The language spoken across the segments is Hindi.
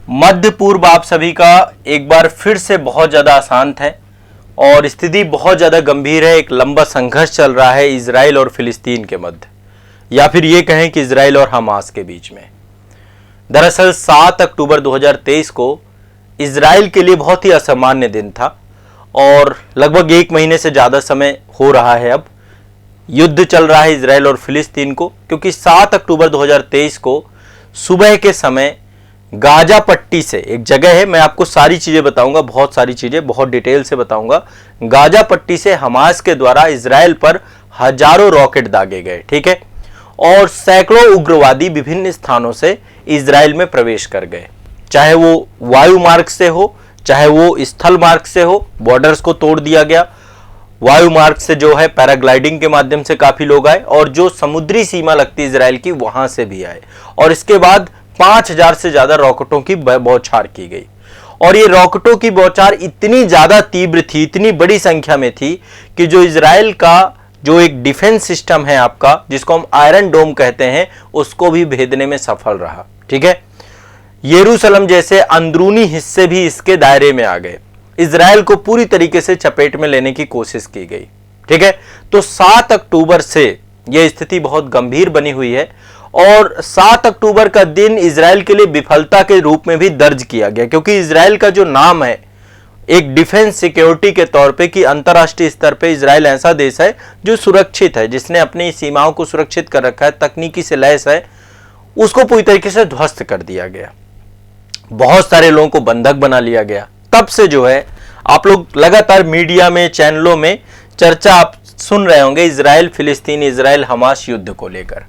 मध्य पूर्व आप सभी का एक बार फिर से बहुत ज़्यादा अशांत है और स्थिति बहुत ज़्यादा गंभीर है। एक लंबा संघर्ष चल रहा है इजराइल और फिलिस्तीन के मध्य, या फिर ये कहें कि इजराइल और हमास के बीच में। दरअसल 7 अक्टूबर 2023 को इजराइल के लिए बहुत ही असामान्य दिन था और लगभग 1 महीने से ज़्यादा समय हो रहा है अब युद्ध चल रहा है इजराइल और फिलिस्तीन को, क्योंकि 7 अक्टूबर 2023 को सुबह के समय गाजा पट्टी से एक जगह है, मैं आपको सारी चीजें बताऊंगा, बहुत सारी चीजें बहुत डिटेल से बताऊंगा। गाजा पट्टी से हमास के द्वारा इजराइल पर हजारों रॉकेट दागे गए, ठीक है, और सैकड़ों उग्रवादी विभिन्न स्थानों से इजराइल में प्रवेश कर गए, चाहे वो वायु मार्ग से हो चाहे वो स्थल मार्ग से हो। बॉर्डर्स को तोड़ दिया गया। वायु मार्ग से जो है पैराग्लाइडिंग के माध्यम से काफी लोग आए और जो समुद्री सीमा लगती है इजराइल की वहां से भी आए, और इसके बाद 5000 से ज्यादा रॉकेटों की बौछार की गई। और ये रॉकेटों की बौछार इतनी ज्यादा तीव्र थी, इतनी बड़ी संख्या में थी कि जो इजराइल का जो एक डिफेंस सिस्टम है आपका, जिसको हम आयरन डोम कहते हैं, उसको भी भेदने में सफल रहा, ठीक है। यरूशलेम जैसे अंदरूनी हिस्से भी इसके दायरे में आ गए। इजराइल को पूरी तरीके से चपेट में लेने की कोशिश की गई, ठीक है। तो 7 अक्टूबर से यह स्थिति बहुत गंभीर बनी हुई है और 7 अक्टूबर का दिन इजराइल के लिए विफलता के रूप में भी दर्ज किया गया, क्योंकि इजराइल का जो नाम है एक डिफेंस सिक्योरिटी के तौर पे कि अंतर्राष्ट्रीय स्तर पे इजराइल ऐसा देश है जो सुरक्षित है, जिसने अपनी सीमाओं को सुरक्षित कर रखा है, तकनीकी से लैस है, उसको पूरी तरीके से ध्वस्त कर दिया गया। बहुत सारे लोगों को बंधक बना लिया गया। तब से जो है आप लोग लगातार मीडिया में, चैनलों में चर्चा आप सुन रहे होंगे इजराइल फिलिस्तीन, इजराइल हमास युद्ध को लेकर।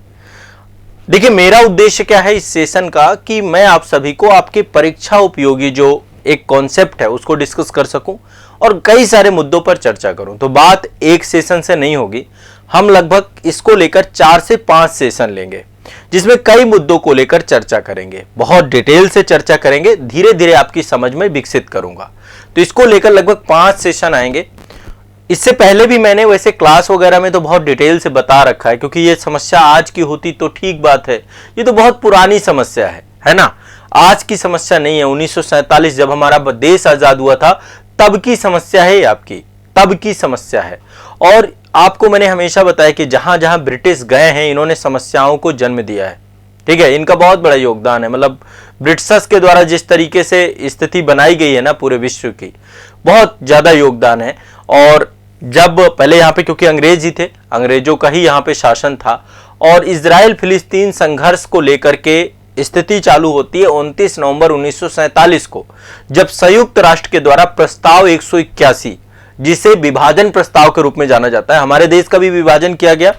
देखिए, मेरा उद्देश्य क्या है इस सेशन का कि मैं आप सभी को आपके परीक्षा उपयोगी जो एक कॉन्सेप्ट है उसको डिस्कस कर सकूं और कई सारे मुद्दों पर चर्चा करूं। तो बात एक सेशन से नहीं होगी, हम लगभग इसको लेकर 4 से 5 सेशन लेंगे, जिसमें कई मुद्दों को लेकर चर्चा करेंगे, बहुत डिटेल से चर्चा करेंगे, धीरे धीरे आपकी समझ में विकसित करूंगा। तो इसको लेकर लगभग 5 सेशन आएंगे। इससे पहले भी मैंने वैसे क्लास वगैरह में तो बहुत डिटेल से बता रखा है, क्योंकि ये समस्या आज की होती तो ठीक बात है, ये तो बहुत पुरानी समस्या है ना, आज की समस्या नहीं है। 1947 जब हमारा देश आजाद हुआ था तब की समस्या है, आपकी तब की समस्या है। और आपको मैंने हमेशा बताया कि जहां जहां ब्रिटिश गए हैं इन्होंने समस्याओं को जन्म दिया है, ठीक है, इनका बहुत बड़ा योगदान है। मतलब ब्रिटिशर्स के द्वारा जिस तरीके से स्थिति बनाई गई है ना पूरे विश्व की, बहुत ज्यादा योगदान है। और जब पहले यहाँ पे क्योंकि अंग्रेज ही थे, अंग्रेजों का ही यहाँ पे शासन था, और इजराइल फिलिस्तीन संघर्ष को लेकर के स्थिति चालू होती है 29 नवंबर 1947 को, जब संयुक्त राष्ट्र के द्वारा प्रस्ताव 181, जिसे विभाजन प्रस्ताव के रूप में जाना जाता है, हमारे देश का भी विभाजन किया गया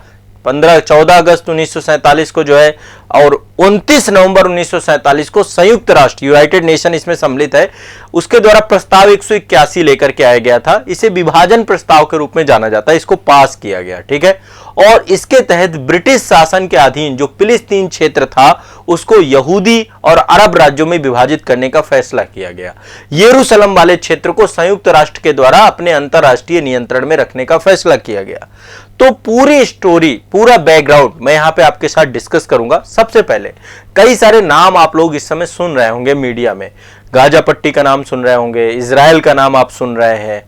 14 अगस्त 1947 को जो है, और 29 नवंबर 1947 को संयुक्त राष्ट्र यूनाइटेड नेशन इसमें सम्मिलित है, उसके द्वारा प्रस्ताव 181 लेकर के आया गया था। इसे विभाजन प्रस्ताव के रूप में जाना जाता है, इसको पास किया गया, ठीक है। और इसके तहत ब्रिटिश शासन के अधीन जो फिलिस्तीन क्षेत्र था उसको यहूदी और अरब राज्यों में विभाजित करने का फैसला किया गया। यरूशलेम वाले क्षेत्र को संयुक्त राष्ट्र के द्वारा अपने अंतरराष्ट्रीय नियंत्रण में रखने का फैसला किया गया। तो पूरी स्टोरी, पूरा बैकग्राउंड मैं यहां पे आपके साथ डिस्कस करूंगा। सबसे पहले कई सारे नाम आप लोग इस समय सुन रहे होंगे मीडिया में, गाजा पट्टी का नाम सुन रहे होंगे, इजराइल का नाम आप सुन रहे हैं,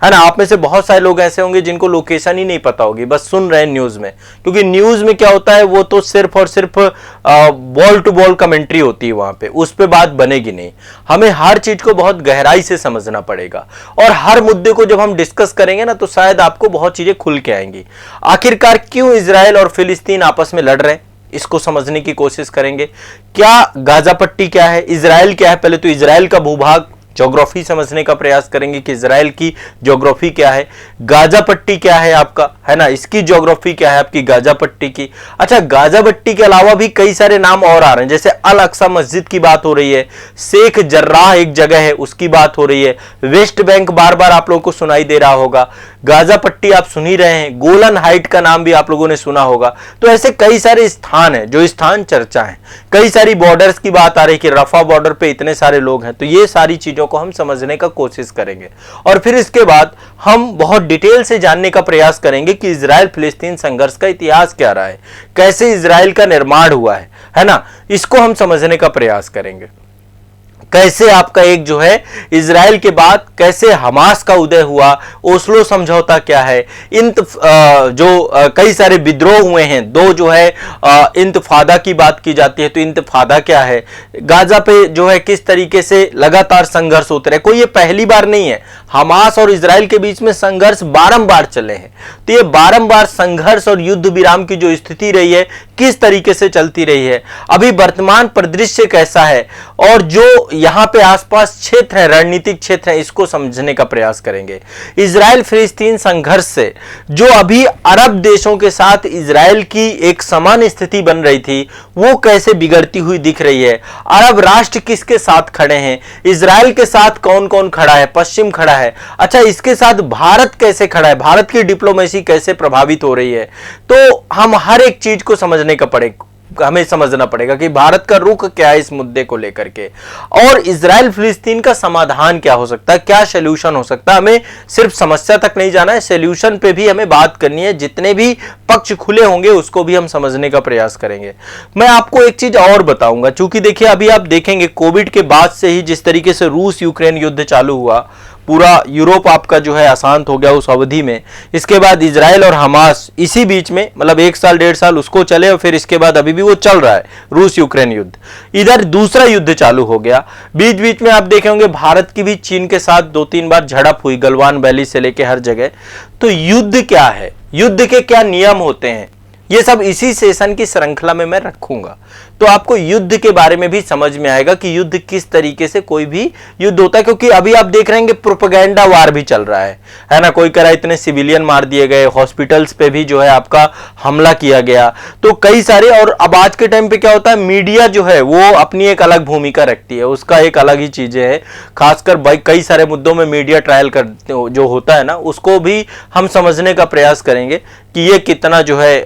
है ना। आप में से बहुत सारे लोग ऐसे होंगे जिनको लोकेशन ही नहीं पता होगी, बस सुन रहे हैं न्यूज में, क्योंकि न्यूज में क्या होता है वो तो सिर्फ और सिर्फ बॉल टू बॉल कमेंट्री होती है, वहां पे उस पे बात बनेगी नहीं। हमें हर चीज को बहुत गहराई से समझना पड़ेगा और हर मुद्दे को जब हम डिस्कस करेंगे ना तो शायद आपको बहुत चीजें खुल के आएंगी। आखिरकार क्यों इजराइल और फिलिस्तीन आपस में लड़ रहे हैं, इसको समझने की कोशिश करेंगे। क्या गाजा पट्टी क्या है, इजराइल क्या है, पहले तो इजराइल का भूभाग ज्योग्राफी समझने का प्रयास करेंगे कि इजराइल की ज्योग्राफी क्या है, गाजा पट्टी क्या है आपका, है ना, इसकी ज्योग्राफी क्या है आपकी गाजा पट्टी की। अच्छा, गाजा पट्टी के अलावा भी कई सारे नाम और आ रहे हैं, जैसे अल अक्सा मस्जिद की बात हो रही है, शेख जर्राह एक जगह है उसकी बात हो रही है, वेस्ट बैंक बार बार आप लोगों को सुनाई दे रहा होगा, गाजा पट्टी आप सुन ही रहे हैं, गोलन हाइट का नाम भी आप लोगों ने सुना होगा। तो ऐसे कई सारे स्थान हैं जो स्थान चर्चा है, कई सारी बॉर्डर्स की बात आ रही है कि रफा बॉर्डर पे इतने सारे लोग हैं। तो ये सारी चीजों को हम समझने का कोशिश करेंगे और फिर इसके बाद हम बहुत डिटेल से जानने का प्रयास करेंगे कि इजराइल फिलिस्तीन संघर्ष का इतिहास क्या रहा है, कैसे इजराइल का निर्माण हुआ है ना, इसको हम समझने का प्रयास करेंगे। कैसे आपका एक जो है इजराइल के बाद कैसे हमास का उदय हुआ, ओस्लो समझौता क्या है, कई सारे विद्रोह हुए हैं, दो जो है इंतफादा की बात की जाती है, तो इंतफादा क्या है, गाजा पे जो है किस तरीके से लगातार संघर्ष होते रहे। कोई ये पहली बार नहीं है, हमास और इजराइल के बीच में संघर्ष बारंबार चले हैं। तो ये बारंबार संघर्ष और युद्ध विराम की जो स्थिति रही है किस तरीके से चलती रही है, अभी वर्तमान परिदृश्य कैसा है, और जो यहां पे आसपास क्षेत्र है, रणनीतिक क्षेत्र है, इसको समझने का प्रयास करेंगे। इजराइल फिलिस्तीन संघर्ष से जो अभी अरब देशों के साथ इजराइल की एक समान स्थिति बन रही थी, वो कैसे बिगड़ती हुई दिख रही है। अरब राष्ट्र किसके साथ खड़े हैं, इजराइल के साथ कौन कौन खड़ा है, पश्चिम खड़ा है, अच्छा इसके साथ भारत कैसे खड़ा है, भारत की डिप्लोमेसी कैसे प्रभावित हो रही है। तो हम हर एक चीज को हमें समझना पड़ेगा कि भारत का रुख क्या है इस मुद्दे को लेकर के, और इजराइल फिलिस्तीन का समाधान क्या हो सकता है, क्या सॉल्यूशन हो सकता है। हमें सिर्फ समस्या तक नहीं जाना है, सॉल्यूशन पे भी हमें बात करनी है। जितने भी पक्ष खुले होंगे उसको भी हम समझने का प्रयास करेंगे। मैं आपको एक चीज और बताऊंगा, चूंकि देखिए अभी आप देखेंगे कोविड के बाद से ही जिस तरीके से रूस यूक्रेन युद्ध चालू हुआ, पूरा यूरोप आपका जो है अशांत हो गया उस अवधि में। इसके बाद इजराइल और हमास इसी बीच में, मतलब 1 साल 1.5 साल उसको चले, और फिर इसके बाद अभी भी वो चल रहा है रूस यूक्रेन युद्ध। इधर दूसरा युद्ध चालू हो गया, बीच बीच में आप देखे होंगे भारत की भी चीन के साथ 2-3 बार झड़प हुई, गलवान वैली से लेके हर जगह। तो युद्ध क्या है, युद्ध के क्या नियम होते हैं, ये सब इसी सेशन की श्रृंखला में मैं रखूंगा। तो आपको युद्ध के बारे में भी समझ में आएगा कि युद्ध किस तरीके से कोई भी युद्ध होता है, क्योंकि अभी आप देख रहे हैं कि प्रोपेगेंडा वार भी चल रहा है ना। कोई कह रहा है इतने सिविलियन मार दिए गए, हॉस्पिटल्स पे भी जो है आपका हमला किया गया, तो कई सारे। और अब आज के टाइम पे क्या होता है, मीडिया जो है वो अपनी एक अलग भूमिका रखती है, उसका एक अलग ही चीजें है। खासकर भाई कई सारे मुद्दों में मीडिया ट्रायल कर जो होता है ना, उसको भी हम समझने का प्रयास करेंगे कि ये कितना जो है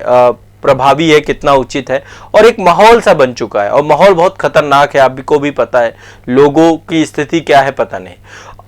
प्रभावी है, कितना उचित है। और एक माहौल सा बन चुका है, और माहौल बहुत खतरनाक है, आपको भी पता है, लोगों की स्थिति क्या है पता नहीं।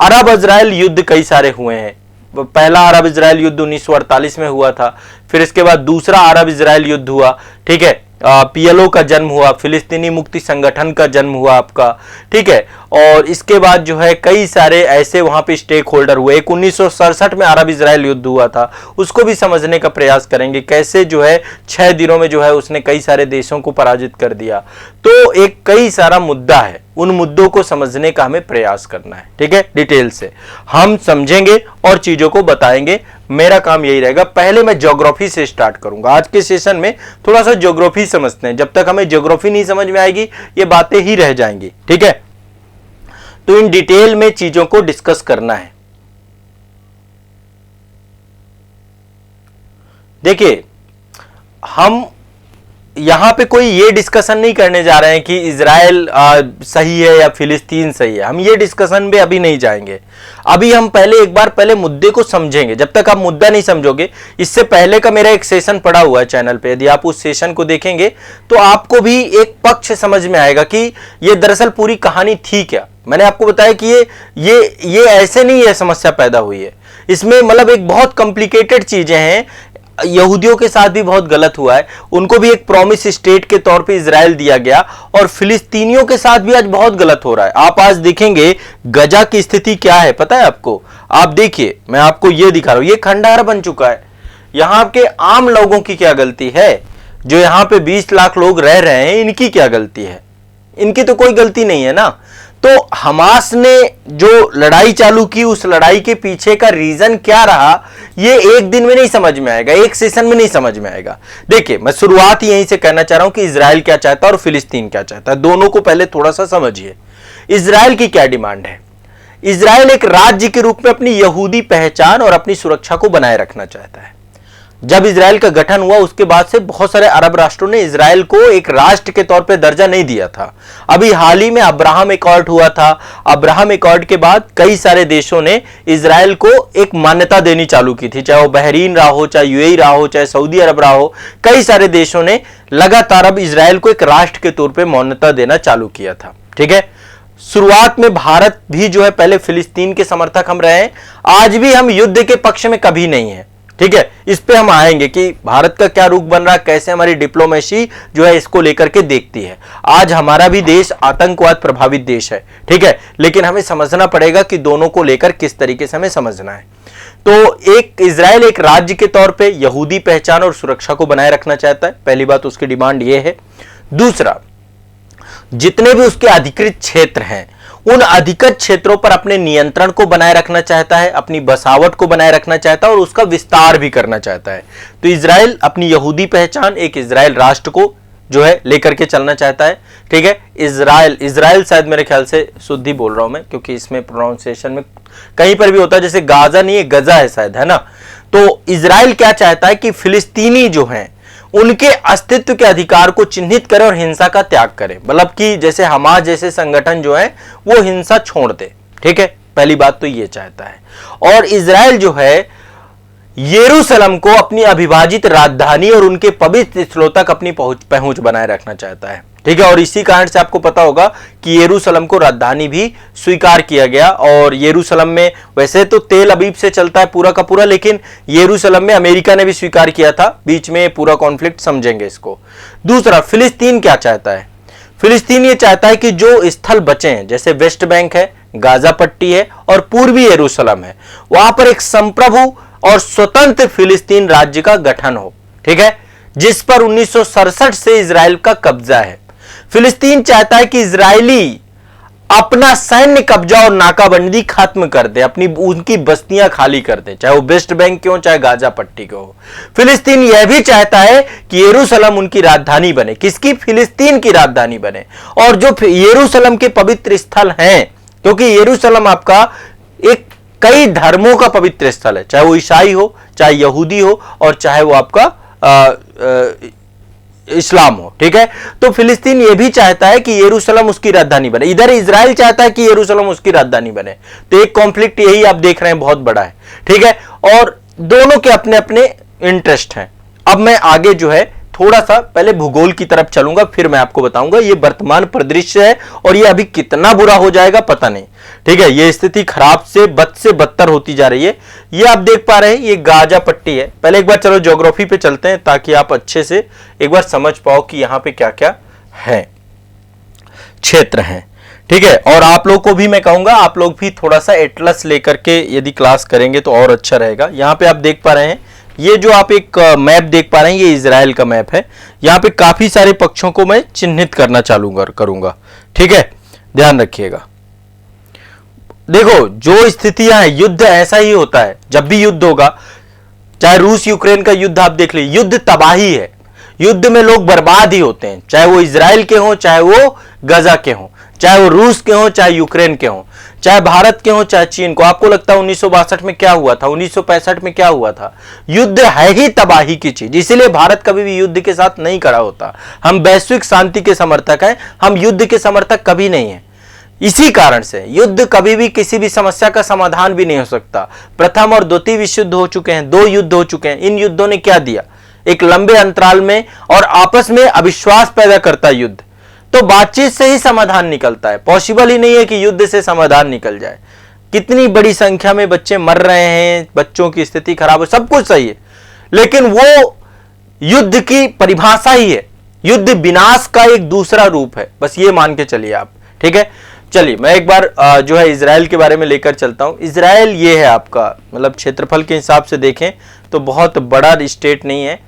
अरब इजराइल युद्ध कई सारे हुए हैं। पहला अरब इजराइल युद्ध 1948 में हुआ था, फिर इसके बाद दूसरा अरब इजराइल युद्ध हुआ, ठीक है। पीएलओ का जन्म हुआ, फिलिस्तीनी मुक्ति संगठन का जन्म हुआ आपका, ठीक है। और इसके बाद जो है कई सारे ऐसे वहां पे स्टेक होल्डर हुए। 1967 में अरब इजराइल युद्ध हुआ था, उसको भी समझने का प्रयास करेंगे, कैसे जो है 6 दिनों में जो है उसने कई सारे देशों को पराजित कर दिया। तो एक कई सारा मुद्दा है, उन मुद्दों को समझने का हमें प्रयास करना है, ठीक है। डिटेल से हम समझेंगे और चीजों को बताएंगे, मेरा काम यही रहेगा। पहले मैं ज्योग्राफी से स्टार्ट करूंगा आज के सेशन में, थोड़ा सा ज्योग्राफी समझते हैं। जब तक हमें ज्योग्राफी नहीं समझ में आएगी ये बातें ही रह जाएंगी, ठीक है। तो इन डिटेल में चीजों को डिस्कस करना है। देखिए हम यहां पे कोई ये डिस्कशन नहीं करने जा रहे हैं कि इजराइल सही है या फिलिस्तीन सही है, हम ये डिस्कशन में अभी नहीं जाएंगे। अभी हम एक बार मुद्दे को समझेंगे। जब तक आप मुद्दा नहीं समझोगे, इससे पहले का मेरा एक सेशन पड़ा हुआ है चैनल पे, यदि आप उस सेशन को देखेंगे तो आपको भी एक पक्ष समझ में आएगा कि ये दरअसल पूरी कहानी थी क्या। मैंने आपको बताया कि ये ऐसे नहीं है समस्या पैदा हुई है, इसमें मतलब एक बहुत कॉम्प्लिकेटेड चीजें हैं। यहूदियों के साथ भी बहुत गलत हुआ है, उनको भी एक प्रॉमिस स्टेट के तौर पे इजराइल दिया गया, और फिलिस्तीनियों के साथ भी आज बहुत गलत हो रहा है। आप आज देखेंगे गजा की स्थिति क्या है पता है आपको, आप देखिए, मैं आपको ये दिखा रहा हूं, ये खंडहर बन चुका है। यहां के आम लोगों की क्या गलती है, जो यहां पे 20 लाख लोग रह रहे हैं, इनकी क्या गलती है? इनकी तो कोई गलती नहीं है ना। तो हमास ने जो लड़ाई चालू की, उस लड़ाई के पीछे का रीजन क्या रहा, ये एक दिन में नहीं समझ में आएगा, एक सेशन में नहीं समझ में आएगा। देखिए मैं शुरुआत यहीं से करना चाह रहा हूं कि इजराइल क्या चाहता है और फिलिस्तीन क्या चाहता है, दोनों को पहले थोड़ा सा समझिए। इजराइल की क्या डिमांड है? इजराइल एक राज्य के रूप में अपनी यहूदी पहचान और अपनी सुरक्षा को बनाए रखना चाहता है। जब इजराइल का गठन हुआ उसके बाद से बहुत सारे अरब राष्ट्रों ने इजराइल को एक राष्ट्र के तौर पे दर्जा नहीं दिया था। अभी हाल ही में अब्राहम एकॉर्ड हुआ था। अब्राहम एकॉर्ड के बाद कई सारे देशों ने इजराइल को एक मान्यता देनी चालू की थी, चाहे वो बहरीन रहा हो, चाहे यूएई रहा हो, चाहे सऊदी अरब रहा हो। कई सारे देशों ने लगातार अब इजराइल को एक राष्ट्र के तौर पर मान्यता देना चालू किया था, ठीक है। शुरुआत में भारत भी जो है पहले फिलिस्तीन के समर्थक हम रहे हैं, आज भी हम युद्ध के पक्ष में कभी नहीं है, ठीक है, इस पे हम आएंगे कि भारत का क्या रुख बन रहा है, कैसे हमारी डिप्लोमेसी जो है इसको लेकर के देखती है। आज हमारा भी देश आतंकवाद प्रभावित देश है, ठीक है, लेकिन हमें समझना पड़ेगा कि दोनों को लेकर किस तरीके से हमें समझना है। तो एक इजराइल एक राज्य के तौर पे यहूदी पहचान और सुरक्षा को बनाए रखना चाहता है, पहली बात उसकी डिमांड यह है। दूसरा, जितने भी उसके अधिकृत क्षेत्र हैं उन अधिकृत क्षेत्रों पर अपने नियंत्रण को बनाए रखना चाहता है, अपनी बसावट को बनाए रखना चाहता है और उसका विस्तार भी करना चाहता है। तो इजराइल अपनी यहूदी पहचान, एक इजराइल राष्ट्र को जो है लेकर के चलना चाहता है, ठीक है। इजराइल शायद मेरे ख्याल से शुद्ध ही बोल रहा हूं मैं, क्योंकि इसमें प्रोनाउंसिएशन में कहीं पर भी होता है, जैसे गाजा नहीं है गजा है शायद, है ना। तो इजराइल क्या चाहता है कि फिलिस्तीनी जो हैं उनके अस्तित्व के अधिकार को चिन्हित करे और हिंसा का त्याग करे, मतलब कि जैसे हमास जैसे संगठन जो है वो हिंसा छोड़ दे, ठीक है। पहली बात तो ये चाहता है। और इजराइल जो है यरूशलेम को अपनी अविभाजित राजधानी और उनके पवित्र स्थलों तक अपनी पहुंच बनाए रखना चाहता है, ठीक है। और इसी कारण से आपको पता होगा कि यरूशलेम को राजधानी भी स्वीकार किया गया। और यरूशलेम में वैसे तो तेल अबीब से चलता है पूरा का पूरा, लेकिन यरूशलेम में अमेरिका ने भी स्वीकार किया था, बीच में पूरा कॉन्फ्लिक्ट समझेंगे इसको। दूसरा, फिलिस्तीन क्या चाहता है? फिलिस्तीन ये चाहता है कि जो स्थल बचे हैं, जैसे वेस्ट बैंक है, गाजा पट्टी है और पूर्वी यरूशलेम है, वहां पर एक संप्रभु और स्वतंत्र फिलिस्तीन राज्य का गठन हो, ठीक है, जिस पर 1967 से इजराइल का कब्जा है। फिलिस्तीन चाहता है कि इजरायली अपना सैन्य कब्जा और नाकाबंदी खत्म कर दे, अपनी उनकी बस्तियां खाली कर दे, चाहे वो वेस्ट बैंक के हो चाहे गाजा पट्टी के हो। फिलिस्तीन यह भी चाहता है कि यरूशलेम उनकी राजधानी बने, किसकी? फिलिस्तीन की राजधानी बने। और जो यरूशलेम के पवित्र स्थल हैं, क्योंकि यरूशलेम आपका एक कई धर्मों का पवित्र स्थल है, चाहे वो ईसाई हो, चाहे यहूदी हो और चाहे वो आपका इस्लाम हो, ठीक है। तो फिलिस्तीन यह भी चाहता है कि यरूशलेम उसकी राजधानी बने, इधर इजराइल चाहता है कि यरूशलेम उसकी राजधानी बने। तो एक कॉन्फ्लिक्ट यही आप देख रहे हैं बहुत बड़ा है, ठीक है। और दोनों के अपने अपने इंटरेस्ट हैं। अब मैं आगे जो है थोड़ा सा पहले भूगोल की तरफ चलूंगा, फिर मैं आपको बताऊंगा ये वर्तमान परिदृश्य है और ये अभी कितना बुरा हो जाएगा पता नहीं, ठीक है। ये स्थिति खराब से बदतर होती जा रही है। ये आप देख पा रहे हैं, ये गाजा पट्टी है। पहले एक बार चलो ज्योग्राफी पे चलते हैं ताकि आप अच्छे से एक बार समझ पाओ कि यहां पे क्या क्या है, क्षेत्र हैं, ठीक है। और आप लोग को भी मैं कहूंगा, आप लोग भी थोड़ा सा एटलस लेकर के यदि क्लास करेंगे तो और अच्छा रहेगा। यहां पे आप देख पा रहे हैं, ये जो आप एक मैप देख पा रहे हैं, ये इजराइल का मैप है। यहां पे काफी सारे पक्षों को मैं चिन्हित करना चालू करूंगा, ठीक है, ध्यान रखिएगा। देखो जो स्थितियां हैं, युद्ध ऐसा ही होता है, जब भी युद्ध होगा, चाहे रूस यूक्रेन का युद्ध आप देख लीजिए, युद्ध तबाही है, युद्ध में लोग बर्बाद ही होते हैं, चाहे वो इजराइल के हों, चाहे वो गजा के हों, चाहे वो रूस के हों, चाहे यूक्रेन के हों, चाहे भारत के हों, चाहे चीन को। आपको लगता है 1962 में क्या हुआ था, 1965 में क्या हुआ था? युद्ध है ही तबाही की चीज, इसीलिए भारत कभी भी युद्ध के साथ नहीं खड़ा होता। हम वैश्विक शांति के समर्थक हैं, हम युद्ध के समर्थक कभी नहीं है। इसी कारण से युद्ध कभी भी किसी भी समस्या का समाधान भी नहीं हो सकता। प्रथम और द्वितीय विश्व युद्ध हो चुके हैं, 2 युद्ध हो चुके हैं। इन युद्धों ने क्या दिया? एक लंबे अंतराल में और आपस में अविश्वास पैदा करता युद्ध। तो बातचीत से ही समाधान निकलता है, पॉसिबल ही नहीं है कि युद्ध से समाधान निकल जाए। कितनी बड़ी संख्या में बच्चे मर रहे हैं, बच्चों की स्थिति खराब है, सब कुछ सही है, लेकिन वो युद्ध की परिभाषा ही है। युद्ध विनाश का एक दूसरा रूप है, बस ये मान के चलिए आप, ठीक है। चलिए मैं एक बार जो है इजराइल के बारे में लेकर चलता हूं। इजराइल ये है आपका, मतलब क्षेत्रफल के हिसाब से देखें तो बहुत बड़ा स्टेट नहीं है,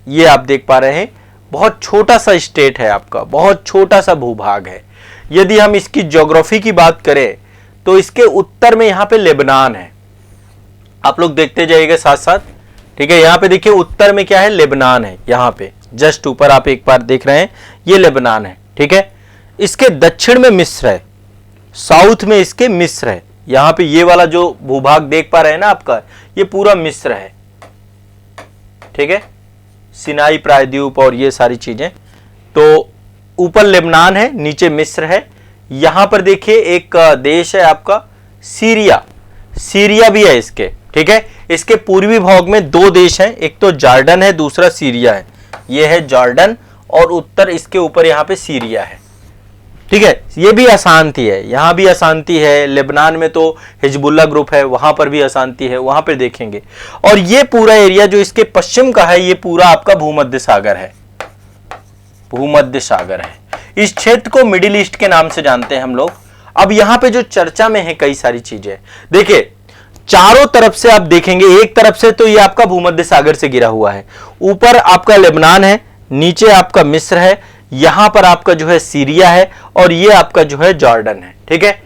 ये आप देख पा रहे हैं, बहुत छोटा सा स्टेट है आपका, बहुत छोटा सा भूभाग है। यदि हम इसकी ज्योग्राफी की बात करें तो इसके उत्तर में यहां पे लेबनान है, आप लोग देखते जाइएगा साथ साथ, ठीक है। यहां पे देखिए उत्तर में क्या है, लेबनान है, यहां पे जस्ट ऊपर आप एक बार देख रहे हैं, ये लेबनान है, ठीक है। इसके दक्षिण में मिस्र है, साउथ में इसके मिस्र है। यहां पे ये वाला जो भूभाग देख पा रहे हैं ना आपका, ये पूरा मिस्र है, ठीक है, सिनाई प्रायद्वीप और ये सारी चीजें। तो ऊपर लेबनान है, नीचे मिस्र है। यहां पर देखिए एक देश है आपका सीरिया, सीरिया भी है इसके, ठीक है। इसके पूर्वी भाग में 2 देश हैं, एक तो जॉर्डन है, दूसरा सीरिया है। ये है जॉर्डन और उत्तर इसके ऊपर यहां पे सीरिया है, ठीक है, ये भी अशांति है, यहां भी अशांति है। लेबनान में तो हिजबुल्ला ग्रुप है, वहां पर भी अशांति है, वहां पर देखेंगे। और ये पूरा एरिया जो इसके पश्चिम का है, ये पूरा आपका भूमध्य सागर है, भूमध्य सागर है। इस क्षेत्र को मिडिल ईस्ट के नाम से जानते हैं हम लोग। अब यहां पे जो चर्चा में है कई सारी चीजें, देखिए चारों तरफ से आप देखेंगे, एक तरफ से तो ये आपका भूमध्य सागर से घिरा हुआ है, ऊपर आपका लेबनान है, नीचे आपका मिस्र है, यहां पर आपका जो है सीरिया है, और ये आपका जो है जॉर्डन है। ठीक है,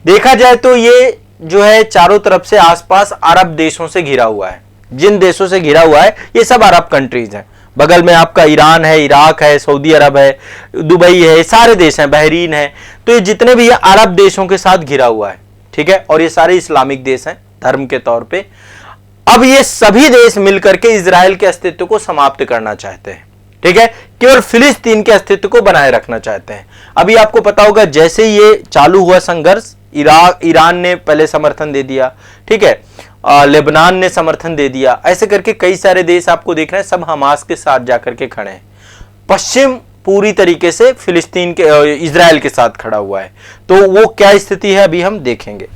देखा जाए तो ये जो है चारों तरफ से आसपास अरब देशों से घिरा हुआ है। जिन देशों से घिरा हुआ है ये सब अरब कंट्रीज हैं। बगल में आपका ईरान है, इराक है, सऊदी अरब है, दुबई है, ये सारे देश हैं, बहरीन है। तो ये जितने भी अरब देशों के साथ घिरा हुआ है। ठीक है, और ये सारे इस्लामिक देश हैं धर्म के तौर पे। अब ये सभी देश मिलकर के इजराइल के अस्तित्व को समाप्त करना चाहते हैं। ठीक है, केवल फिलिस्तीन के अस्तित्व को बनाए रखना चाहते हैं। अभी आपको पता होगा जैसे ये चालू हुआ संघर्ष, ईरान ने पहले समर्थन दे दिया, ठीक है, लेबनान ने समर्थन दे दिया, ऐसे करके कई सारे देश आपको देख रहे हैं सब हमास के साथ जाकर के खड़े हैं। पश्चिम पूरी तरीके से फिलिस्तीन के इजराइल के साथ खड़ा हुआ है। तो वो क्या स्थिति है अभी हम देखेंगे।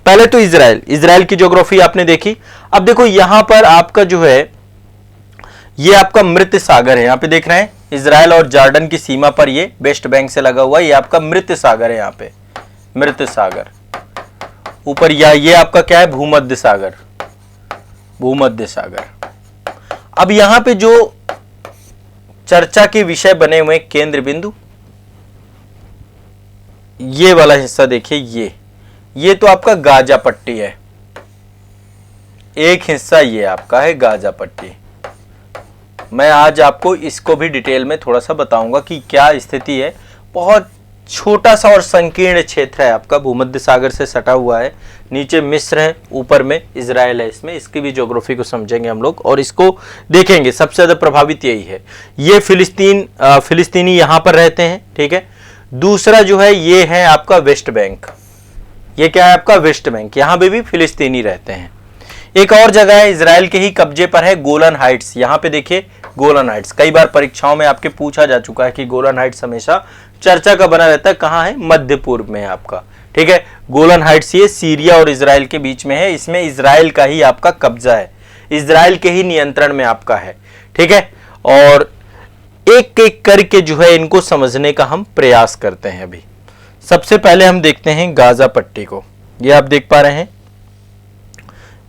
पहले तो इजराइल की ज्योग्राफी आपने देखी। अब देखो यहां पर आपका जो है ये आपका मृत सागर है, यहां पे देख रहे हैं इजराइल और जॉर्डन की सीमा पर ये वेस्ट बैंक से लगा हुआ है, ये आपका मृत सागर है, यहां पे मृत सागर ऊपर, या ये आपका क्या है भूमध्य सागर, भूमध्य सागर। अब यहां पे जो चर्चा के विषय बने हुए केंद्र बिंदु, ये वाला हिस्सा देखिए, ये तो आपका गाजा पट्टी है, एक हिस्सा ये आपका है गाजा पट्टी। मैं आज आपको इसको भी डिटेल में थोड़ा सा बताऊंगा कि क्या स्थिति है। बहुत छोटा सा और संकीर्ण क्षेत्र है आपका, भूमध्य सागर से सटा हुआ है, नीचे मिस्र है, ऊपर में इजराइल है। इसमें इसकी भी ज्योग्राफी को समझेंगे हम लोग और इसको देखेंगे। सबसे ज्यादा प्रभावित यही है। ये फिलिस्तीनी यहां पर रहते हैं। ठीक है, दूसरा जो है ये है आपका वेस्ट बैंक, ये क्या है आपका वेस्ट बैंक, यहां पे भी फिलिस्तीनी रहते हैं। एक और जगह है इजराइल के ही कब्जे पर है, गोलन हाइट्स। यहां पे देखिए गोलन हाइट्स, कई बार परीक्षाओं में आपके पूछा जा चुका है कि गोलन हाइट्स हमेशा चर्चा का बना रहता है। कहां है, मध्य पूर्व में है आपका। ठीक है, गोलन हाइट्स ये सीरिया और इजराइल के बीच में है, इसमें इजराइल का ही आपका कब्जा है, इजराइल के ही नियंत्रण में आपका है। ठीक है, और एक एक करके जो है इनको समझने का हम प्रयास करते हैं। अभी सबसे पहले हम देखते हैं गाजा पट्टी को। ये आप देख पा रहे हैं,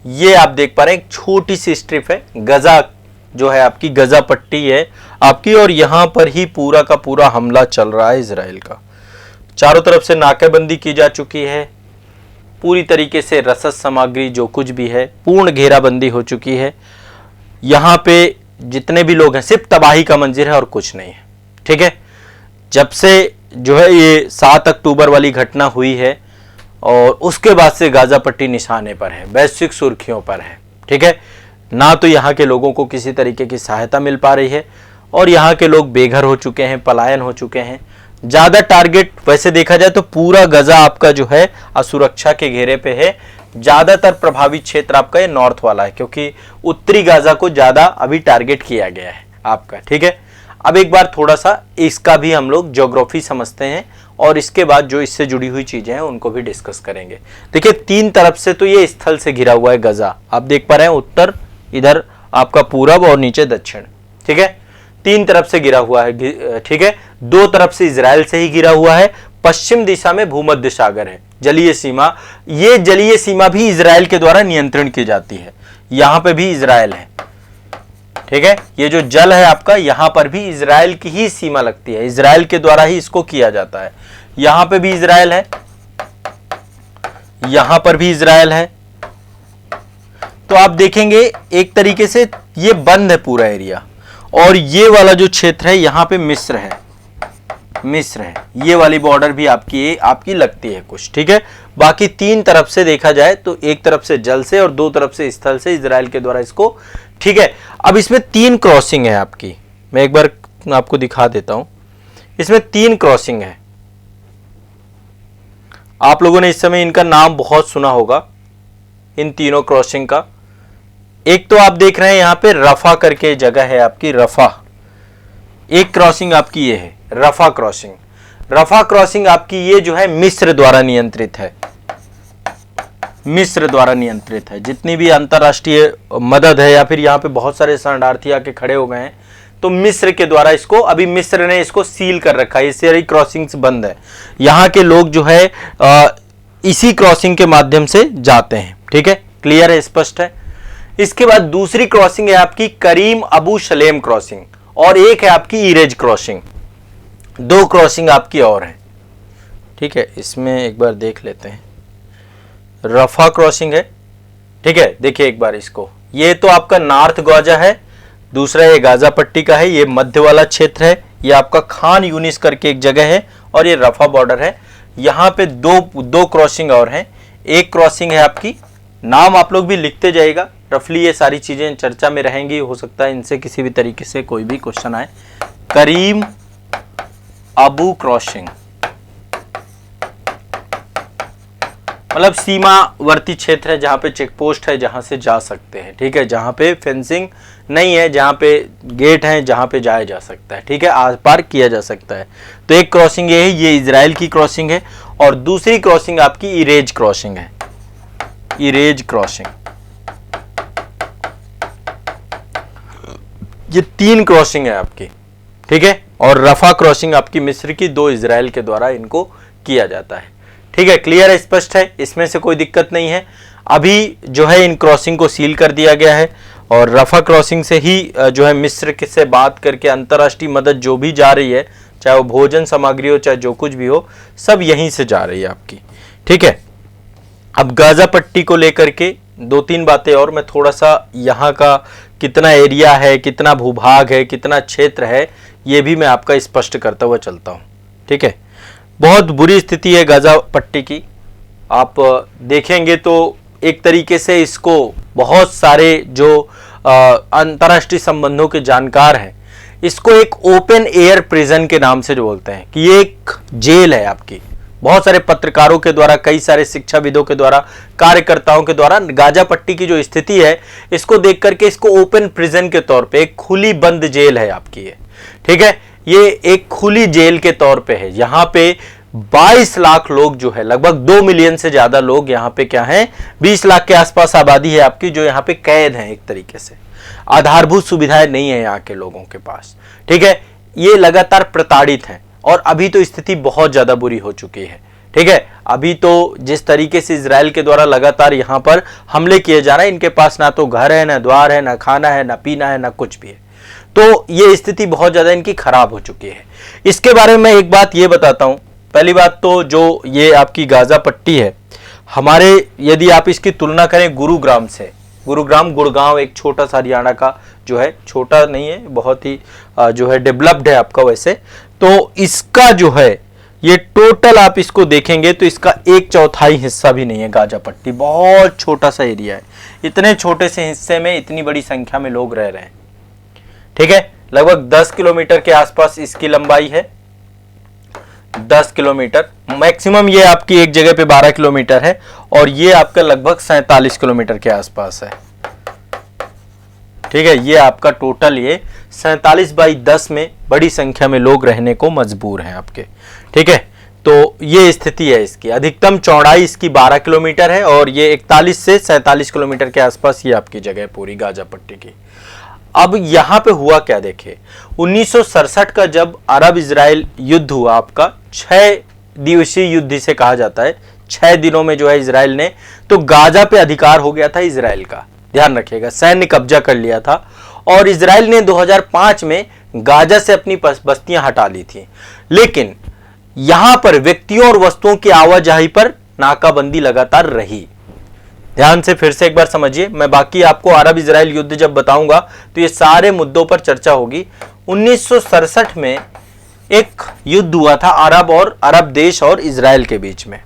ये आप देख पा रहे हैं एक छोटी सी स्ट्रिप है, गजा जो है आपकी गजा पट्टी है आपकी, और यहां पर ही पूरा का पूरा हमला चल रहा है इजराइल का। चारों तरफ से नाकेबंदी की जा चुकी है, पूरी तरीके से रसद सामग्री जो कुछ भी है पूर्ण घेराबंदी हो चुकी है। यहां पे जितने भी लोग हैं सिर्फ तबाही का मंजर है और कुछ नहीं है। ठीक है, जब से जो है ये 7 अक्टूबर वाली घटना हुई है और उसके बाद से गाजा पट्टी निशाने पर है, वैश्विक सुर्खियों पर है। ठीक है, ना तो यहाँ के लोगों को किसी तरीके की सहायता मिल पा रही है और यहाँ के लोग बेघर हो चुके हैं, पलायन हो चुके हैं। ज़्यादा टारगेट वैसे देखा जाए तो पूरा गजा आपका जो है असुरक्षा के घेरे पे है। ज़्यादातर प्रभावित क्षेत्र आपका ये नॉर्थ वाला है, क्योंकि उत्तरी गाजा को ज़्यादा अभी टारगेट किया गया है आपका। ठीक है, अब एक बार थोड़ा सा इसका भी हम लोग ज्योग्राफी समझते हैं और इसके बाद जो इससे जुड़ी हुई चीजें हैं उनको भी डिस्कस करेंगे। देखिए 3 तरफ से तो ये स्थल से घिरा हुआ है गजा, आप देख पा रहे हैं, उत्तर, इधर आपका पूरब और नीचे दक्षिण। ठीक है, 3 तरफ से घिरा हुआ है। ठीक है, 2 तरफ से इजराइल से ही घिरा हुआ है, पश्चिम दिशा में भूमध्य सागर है, जलीय सीमा। ये जलीय सीमा भी इजराइल के द्वारा नियंत्रण की जाती है, यहां पे भी इजराइल है। ठीक है, ये जो जल है आपका, यहां पर भी इजराइल की ही सीमा लगती है, इजराइल के द्वारा ही इसको किया जाता है। यहां पे भी इजराइल है, यहां पर भी इजराइल है। तो आप देखेंगे एक तरीके से ये बंद है पूरा एरिया, और ये वाला जो क्षेत्र है यहां पे मिस्र है, मिस्र है। ये वाली बॉर्डर भी आपकी लगती है कुछ। ठीक है, बाकी 3 तरफ से देखा जाए तो एक तरफ से जल से और 2 तरफ से स्थल से इजराइल के द्वारा इसको। ठीक है, अब इसमें 3 क्रॉसिंग है आपकी, मैं एक बार आपको दिखा देता हूं। इसमें 3 क्रॉसिंग है, आप लोगों ने इस समय इनका नाम बहुत सुना होगा, इन तीनों क्रॉसिंग का। एक तो आप देख रहे हैं यहां पे रफा करके जगह है आपकी, रफा, एक क्रॉसिंग आपकी ये है रफा क्रॉसिंग। रफा क्रॉसिंग आपकी ये जो है मिस्र द्वारा नियंत्रित है, मिस्र द्वारा नियंत्रित है। जितनी भी अंतरराष्ट्रीय मदद है या फिर यहाँ पे बहुत सारे शरणार्थी आके खड़े हो गए हैं, तो मिस्र के द्वारा इसको, अभी मिस्र ने इसको सील कर रखा है, ये सारी क्रॉसिंग्स बंद है। यहाँ के लोग जो है इसी क्रॉसिंग के माध्यम से जाते हैं। ठीक है, क्लियर है, स्पष्ट है। इसके बाद दूसरी क्रॉसिंग है आपकी करीम अबू शलेम क्रॉसिंग, और एक है आपकी इरेज क्रॉसिंग। दो क्रॉसिंग आपकी और है। ठीक है, इसमें एक बार देख लेते हैं। रफा क्रॉसिंग है। ठीक है, देखिए एक बार इसको, ये तो आपका नॉर्थ गाजा है, दूसरा ये गाजा पट्टी का है, ये मध्य वाला क्षेत्र है, ये आपका खान यूनिस करके एक जगह है, और ये रफा बॉर्डर है। यहाँ पे दो क्रॉसिंग और हैं। एक क्रॉसिंग है आपकी, नाम आप लोग भी लिखते जाइएगा, रफली ये सारी चीजें चर्चा में रहेंगी, हो सकता है इनसे किसी भी तरीके से कोई भी क्वेश्चन आए। करीम अबू क्रॉसिंग मतलब सीमावर्ती क्षेत्र है, जहां पे चेक पोस्ट है, जहां से जा सकते हैं। ठीक है, जहां पे फेंसिंग नहीं है, जहां पे गेट है, जहां पे जाया जा सकता है। ठीक है, आर पार किया जा सकता है। तो एक क्रॉसिंग ये है, ये इजराइल की क्रॉसिंग है, और दूसरी क्रॉसिंग आपकी इरेज क्रॉसिंग है, इरेज क्रॉसिंग। ये तीन क्रॉसिंग है आपकी। ठीक है, और रफा क्रॉसिंग आपकी मिस्र की, दो इजराइल के द्वारा इनको किया जाता है। ठीक है, क्लियर है, स्पष्ट है, इसमें से कोई दिक्कत नहीं है। अभी जो है इन क्रॉसिंग को सील कर दिया गया है, और रफा क्रॉसिंग से ही जो है मिस्र से बात करके अंतर्राष्ट्रीय मदद जो भी जा रही है, चाहे वो भोजन सामग्री हो, चाहे जो कुछ भी हो, सब यहीं से जा रही है आपकी। ठीक है, अब गाजा पट्टी को लेकर के दो तीन बातें और, मैं थोड़ा सा यहाँ का कितना एरिया है, कितना भूभाग है, कितना क्षेत्र है, ये भी मैं आपका स्पष्ट करता हुआ चलता हूँ। ठीक है, बहुत बुरी स्थिति है गाजा पट्टी की। आप देखेंगे तो एक तरीके से इसको बहुत सारे जो अंतर्राष्ट्रीय संबंधों के जानकार हैं, इसको एक ओपन एयर प्रिजन के नाम से जो बोलते हैं, कि ये एक जेल है आपकी। बहुत सारे पत्रकारों के द्वारा, कई सारे शिक्षाविदों के द्वारा, कार्यकर्ताओं के द्वारा गाजा पट्टी की जो स्थिति है, इसको देख करके इसको ओपन प्रिजन के तौर पे, एक खुली बंद जेल है आपकी ये। ठीक है, ये एक खुली जेल के तौर पे है। यहाँ पे 22 लाख लोग जो है, लगभग 2 मिलियन से ज्यादा लोग यहाँ पे क्या हैं, 20 लाख के आसपास आबादी है आपकी, जो यहाँ पे कैद है। एक तरीके से आधारभूत सुविधाएं नहीं है यहाँ के लोगों के पास। ठीक है, ये लगातार प्रताड़ित हैं, और अभी तो स्थिति बहुत ज्यादा बुरी हो चुकी है। ठीक है, अभी तो जिस तरीके से इजराइल के द्वारा लगातार यहाँ पर हमले किए जा रहे हैं, इनके पास ना तो घर है, ना द्वार है, ना खाना है, ना पीना है, ना कुछ भी है। तो ये स्थिति बहुत ज्यादा इनकी खराब हो चुकी है। इसके बारे में एक बात ये बताता हूं। पहली बात तो जो ये आपकी गाजा पट्टी है, हमारे यदि आप इसकी तुलना करें गुरुग्राम से, गुरुग्राम गुड़गांव एक छोटा सा हरियाणा का जो है, छोटा नहीं है, बहुत ही जो है डेवलप्ड है आपका वैसे, तो इसका जो है ये टोटल आप इसको देखेंगे तो इसका 1/4 हिस्सा भी नहीं है गाजा पट्टी। बहुत छोटा सा एरिया है, इतने छोटे से हिस्से में इतनी बड़ी संख्या में लोग रह रहे हैं। ठीक है, लगभग 10 किलोमीटर के आसपास इसकी लंबाई है, 10 किलोमीटर मैक्सिमम। ये आपकी एक जगह पे 12 किलोमीटर है, और ये आपका लगभग 47 किलोमीटर के आसपास है। ठीक है, ये आपका टोटल ये 47/10 में बड़ी संख्या में लोग रहने को मजबूर हैं आपके। ठीक है, तो ये स्थिति है इसकी। अधिकतम चौड़ाई इसकी 12 किलोमीटर है, और ये 41 से 47 किलोमीटर के आसपास ये आपकी जगह है पूरी गाजा पट्टी की। अब यहां पे हुआ क्या, देखे 1967 का जब अरब इजराइल युद्ध हुआ आपका, 6 दिवसीय युद्ध से कहा जाता है, 6 दिनों में जो है इजराइल ने, तो गाजा पे अधिकार हो गया था इजराइल का, ध्यान रखिएगा, सैन्य कब्जा कर लिया था। और इजराइल ने 2005 में गाजा से अपनी बस्तियां हटा ली थी, लेकिन यहां पर व्यक्तियों और वस्तुओं की आवाजाही पर नाकाबंदी लगातार रही। ध्यान से फिर से एक बार समझिए, मैं बाकी आपको अरब इजराइल युद्ध जब बताऊंगा तो ये सारे मुद्दों पर चर्चा होगी। 1967 में एक युद्ध हुआ था अरब देश और इजराइल के बीच में,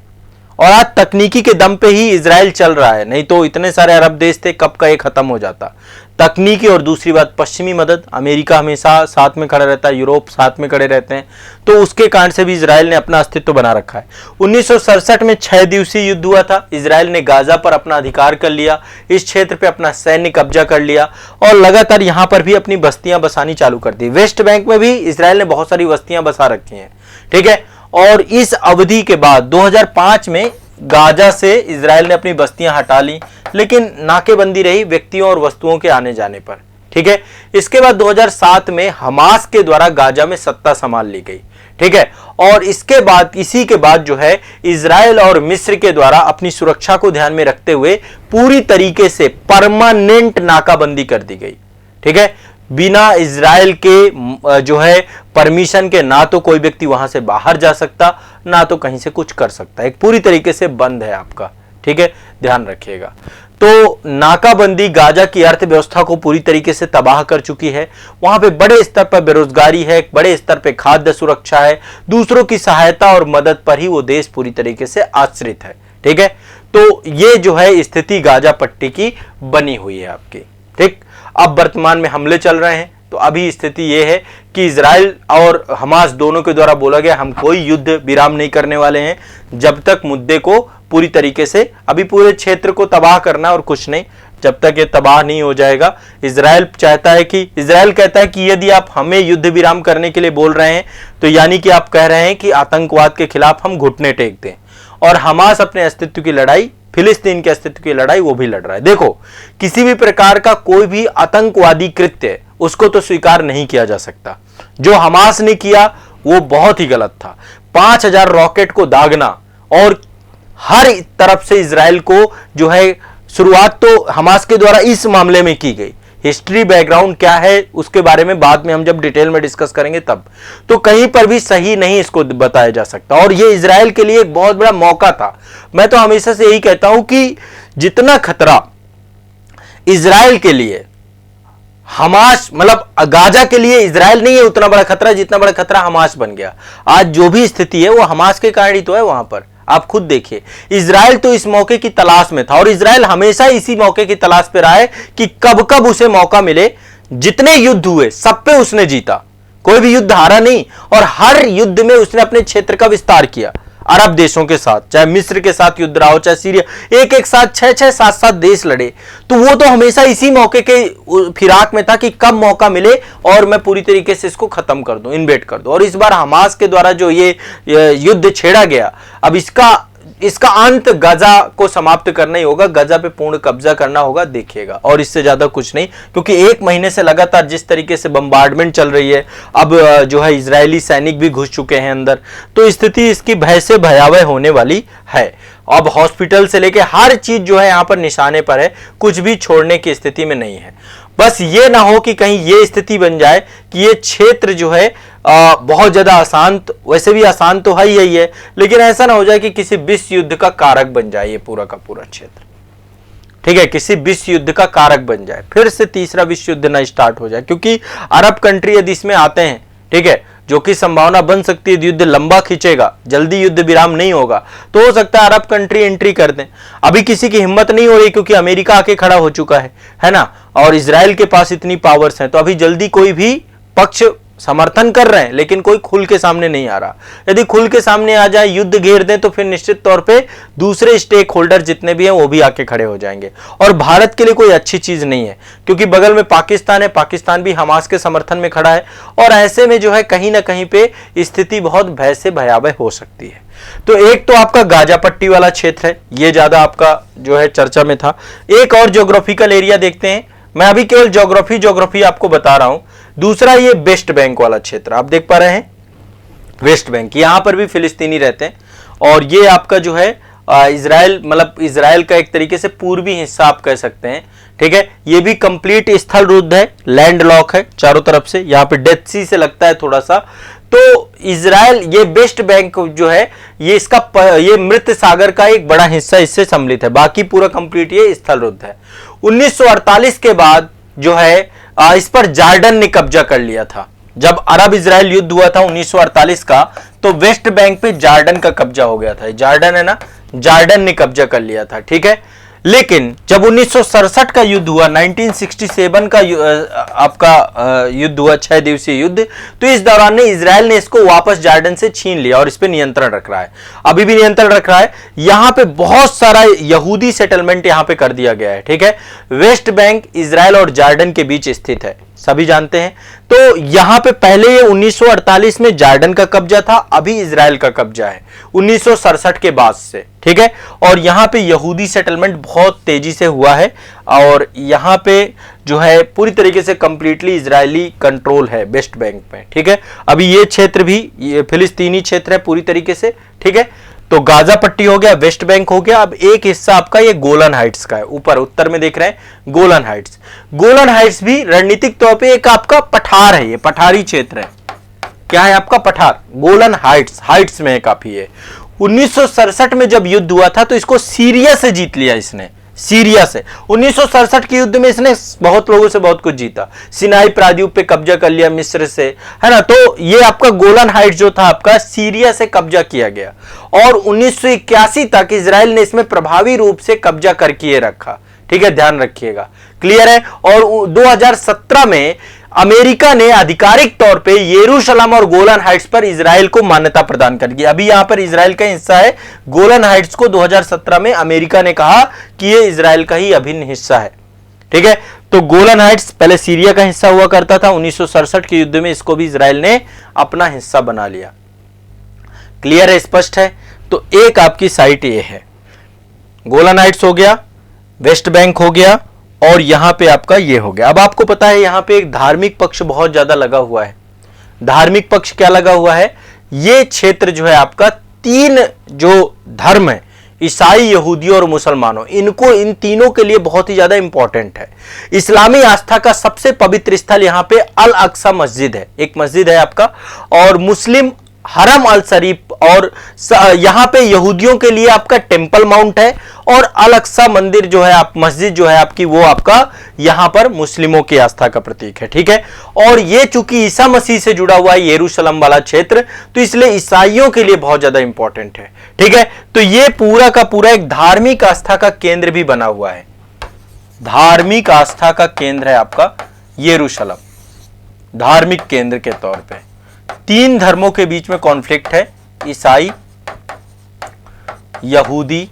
और आज तकनीकी के दम पे ही इजराइल चल रहा है, नहीं तो इतने सारे अरब देश थे, कब का ये खत्म हो जाता। तकनीकी और दूसरी बात पश्चिमी मदद, अमेरिका हमेशा साथ में खड़ा रहता है, यूरोप साथ में खड़े रहते हैं, तो उसके कारण से भी इजराइल ने अपना अस्तित्व बना रखा है। 1967 में 6 दिवसीय युद्ध हुआ था, इजराइल ने गाजा पर अपना अधिकार कर लिया, इस क्षेत्र पे अपना सैन्य कब्जा कर लिया, और लगातार यहां पर भी अपनी बस्तियां बसानी चालू कर दी। वेस्ट बैंक में भी इजराइल ने बहुत सारी बस्तियां बसा रखी हैं। ठीक है, और इस अवधि के बाद 2005 में गाजा से इजराइल ने अपनी बस्तियां हटा ली, लेकिन नाकेबंदी रही व्यक्तियों और वस्तुओं के आने जाने पर। ठीक है, इसके बाद 2007 में हमास के द्वारा गाजा में सत्ता संभाल ली गई। ठीक है, और इसके बाद इसी के बाद जो है इजराइल और मिस्र के द्वारा अपनी सुरक्षा को ध्यान में रखते हुए पूरी तरीके से परमानेंट नाकाबंदी कर दी गई। ठीक है, बिना इजराइल के जो है परमिशन के ना तो कोई व्यक्ति वहां से बाहर जा सकता, ना तो कहीं से कुछ कर सकता, एक पूरी तरीके से बंद है आपका। ठीक है, ध्यान रखिएगा। तो नाकाबंदी गाजा की अर्थव्यवस्था को पूरी तरीके से तबाह कर चुकी है। वहां पे बड़े स्तर पर बेरोजगारी है, बड़े स्तर पे खाद्य सुरक्षा है, दूसरों की सहायता और मदद पर ही वो देश पूरी तरीके से आश्रित है। ठीक है, तो ये जो है स्थिति गाजा पट्टी की बनी हुई है आपकी। ठीक, अब वर्तमान में हमले चल रहे हैं, तो अभी स्थिति यह है कि इजराइल और हमास दोनों के द्वारा बोला गया हम कोई युद्ध विराम नहीं करने वाले हैं जब तक मुद्दे को पूरी तरीके से, अभी पूरे क्षेत्र को तबाह करना और कुछ नहीं, जब तक ये तबाह नहीं हो जाएगा। इजराइल कहता है कि यदि आप हमें युद्ध विराम करने के लिए बोल रहे हैं तो यानी कि आप कह रहे हैं कि आतंकवाद के खिलाफ हम घुटने टेक दें, और हमास अपने अस्तित्व की लड़ाई, फिलिस्तीन के अस्तित्व की लड़ाई वो भी लड़ रहा है। देखो, किसी भी प्रकार का कोई भी आतंकवादी कृत्य उसको तो स्वीकार नहीं किया जा सकता। जो हमास ने किया वो बहुत ही गलत था। 5000 रॉकेट को दागना और हर तरफ से इजराइल को जो है, शुरुआत तो हमास के द्वारा इस मामले में की गई। हिस्ट्री बैकग्राउंड क्या है उसके बारे में बाद में हम जब डिटेल में डिस्कस करेंगे तब, तो कहीं पर भी सही नहीं इसको बताया जा सकता। और ये इजराइल के लिए एक बहुत बड़ा मौका था। मैं तो हमेशा से यही कहता हूं कि जितना खतरा इजराइल के लिए हमास, मतलब गाजा के लिए इजराइल नहीं है उतना बड़ा खतरा जितना बड़ा खतरा हमास बन गया। आज जो भी स्थिति है वो हमास के कारण ही तो है। वहां पर आप खुद देखिए, इजराइल तो इस मौके की तलाश में था, और इजराइल हमेशा इसी मौके की तलाश पे रहा है कि कब कब उसे मौका मिले। जितने युद्ध हुए सब पे उसने जीता, कोई भी युद्ध हारा नहीं, और हर युद्ध में उसने अपने क्षेत्र का विस्तार किया। अरब देशों के साथ, चाहे मिस्र के साथ युद्ध रहा हो, चाहे सीरिया, एक एक साथ 6-6, 7-7 देश लड़े, तो वो तो हमेशा इसी मौके के फिराक में था कि कब मौका मिले और मैं पूरी तरीके से इसको खत्म कर दूं, इन्वेड कर दूं। और इस बार हमास के द्वारा जो ये युद्ध छेड़ा गया, अब इसका अंत गाजा को समाप्त करना ही होगा, गाजा पे पूर्ण कब्जा करना होगा, देखिएगा, और इससे ज्यादा कुछ नहीं। क्योंकि एक महीने से लगातार जिस तरीके से बम्बार्डमेंट चल रही है, अब जो है इजरायली सैनिक भी घुस चुके हैं अंदर, तो स्थिति इसकी भय से भयावह होने वाली है। अब हॉस्पिटल से लेके हर चीज जो है यहां पर निशाने पर है, कुछ भी छोड़ने की स्थिति में नहीं है। बस ये ना हो कि कहीं ये स्थिति बन जाए कि ये क्षेत्र जो है बहुत ज्यादा अशांत, वैसे भी अशांत तो है ही है, लेकिन ऐसा ना हो जाए कि किसी विश्व युद्ध का कारक बन जाए ये पूरा का पूरा क्षेत्र। ठीक है, किसी विश्व युद्ध का कारक बन जाए, फिर से तीसरा विश्व युद्ध ना स्टार्ट हो जाए, क्योंकि अरब कंट्री यदि इसमें आते हैं, ठीक है, जो कि संभावना बन सकती है युद्ध लंबा खींचेगा, जल्दी युद्ध विराम नहीं होगा, तो हो सकता है अरब कंट्री एंट्री कर दें। अभी किसी की हिम्मत नहीं हो रही क्योंकि अमेरिका आके खड़ा हो चुका है ना, और इजराइल के पास इतनी पावर्स हैं, तो अभी जल्दी कोई भी पक्ष समर्थन कर रहे हैं, लेकिन कोई खुल के सामने नहीं आ रहा। यदि खुल के सामने आ जाए, युद्ध घेर दें, तो फिर निश्चित तौर पे दूसरे स्टेक होल्डर जितने भी हैं वो भी आके खड़े हो जाएंगे, और भारत के लिए कोई अच्छी चीज नहीं है, क्योंकि बगल में पाकिस्तान है, पाकिस्तान भी हमास के समर्थन में खड़ा है, और ऐसे में जो है कहीं ना कहीं पे स्थिति बहुत भय से भयावह हो सकती है। तो एक तो आपका गाजा पट्टी वाला क्षेत्र है, ये ज्यादा आपका जो है चर्चा में था। एक और ज्योग्राफिकल एरिया देखते हैं, मैं अभी केवल ज्योग्राफी आपको बता रहा हूं। दूसरा ये वेस्ट बैंक वाला क्षेत्र आप देख पा रहे हैं, वेस्ट बैंक, यहां पर भी फिलिस्तीनी रहते हैं, और ये आपका जो है इजराइल, मतलब इजराइल का एक तरीके से पूर्वी हिस्सा आप कह सकते हैं। ठीक है, ये भी कंप्लीट स्थल रुद्ध है, लैंड लॉक है चारों तरफ से, यहाँ पे डेथ सी से लगता है थोड़ा सा। तो इजराइल, ये वेस्ट बैंक जो है, ये मृत सागर का एक बड़ा हिस्सा इससे सम्मिलित है, बाकी पूरा कंप्लीट ये स्थल रुद्ध है। 1948 के बाद जो है इस पर जॉर्डन ने कब्जा कर लिया था। जब अरब इजराइल युद्ध हुआ था 1948 का, तो वेस्ट बैंक पे जॉर्डन का कब्जा हो गया था। जॉर्डन है ना, जॉर्डन ने कब्जा कर लिया था। ठीक है, लेकिन जब 1967 का युद्ध हुआ, 1967 का आपका युद्ध हुआ, 6 दिवसीय युद्ध, तो इस दौरान ने इजराइल ने इसको वापस जॉर्डन से छीन लिया और इस पे नियंत्रण रख रहा है, अभी भी नियंत्रण रख रहा है। यहां पे बहुत सारा यहूदी सेटलमेंट यहां पे कर दिया गया है। ठीक है, वेस्ट बैंक इजराइल और जॉर्डन के बीच स्थित है। सभी जानते हैं। तो यहां पे पहले ये 1948 में जॉर्डन का कब्जा था, अभी इजराइल का कब्जा है 1967 के बाद से, ठीक है। और यहां पे यहूदी सेटलमेंट बहुत तेजी से हुआ है और यहां पे जो है पूरी तरीके से कंप्लीटली इजरायली कंट्रोल है वेस्ट बैंक में, ठीक है। अभी ये क्षेत्र भी ये फिलिस्तीनी क्षेत्र है पूरी तरीके से, ठीक है। तो गाजा पट्टी हो गया, वेस्ट बैंक हो गया। अब एक हिस्सा आपका ये गोलन हाइट्स का है, ऊपर उत्तर में देख रहे हैं गोलन हाइट्स। गोलन हाइट्स भी रणनीतिक तौर पे एक आपका पठार है, ये पठारी क्षेत्र है। क्या है आपका पठार, गोलन हाइट्स, हाइट्स में है काफी है। 1967 में जब युद्ध हुआ था तो इसको सीरिया से जीत लिया इसने, सीरिया से 1967 के युद्ध में इसने बहुत लोगों से बहुत कुछ जीता, सिनाई प्रायद्वीप पे कब्जा कर लिया मिस्र से, है ना। तो ये आपका गोलन हाइट्स जो था आपका सीरिया से कब्जा किया गया और 1981 तक इजराइल ने इसमें प्रभावी रूप से कब्जा करके रखा, ठीक है, ध्यान रखिएगा, क्लियर है। और 2017 में अमेरिका ने आधिकारिक तौर पे यरूशलेम और गोलन हाइट्स पर इजराइल को मान्यता प्रदान कर दी। अभी यहां पर इजराइल का हिस्सा है, गोलन हाइट्स को 2017 में अमेरिका ने कहा कि ये इजराइल का ही अभिन्न हिस्सा है, ठीक है। तो गोलन हाइट्स पहले सीरिया का हिस्सा हुआ करता था, 1967 के युद्ध में इसको भी इजराइल ने अपना हिस्सा बना लिया, क्लियर है, स्पष्ट है। तो एक आपकी साइट ये है, गोलन हाइट्स हो गया, वेस्ट बैंक हो गया और यहां पे आपका ये हो गया। अब आपको पता है यहां पे एक धार्मिक पक्ष बहुत ज्यादा लगा हुआ है। धार्मिक पक्ष क्या लगा हुआ है, ये क्षेत्र जो है आपका तीन जो धर्म है, ईसाई, यहूदी और मुसलमानों, इनको, इन तीनों के लिए बहुत ही ज्यादा इंपॉर्टेंट है। इस्लामी आस्था का सबसे पवित्र स्थल यहां पे अल अक्सा मस्जिद है, एक मस्जिद है आपका, और मुस्लिम हरम अल शरीफ, और यहां पे यहूदियों के लिए आपका टेंपल माउंट है और अल अक्सा मंदिर जो है आप, मस्जिद जो है आपकी, वो आपका यहां पर मुस्लिमों की आस्था का प्रतीक है, ठीक है। और ये चूंकि ईसा मसीह से जुड़ा हुआ है यरूशलेम वाला क्षेत्र, तो इसलिए ईसाइयों के लिए बहुत ज्यादा इंपॉर्टेंट है, ठीक है। तो ये पूरा का पूरा एक धार्मिक आस्था का केंद्र भी बना हुआ है, धार्मिक आस्था का केंद्र है आपका यरूशलेम, धार्मिक केंद्र के तौर पे। तीन धर्मों के बीच में कॉन्फ्लिक्ट है, ईसाई, यहूदी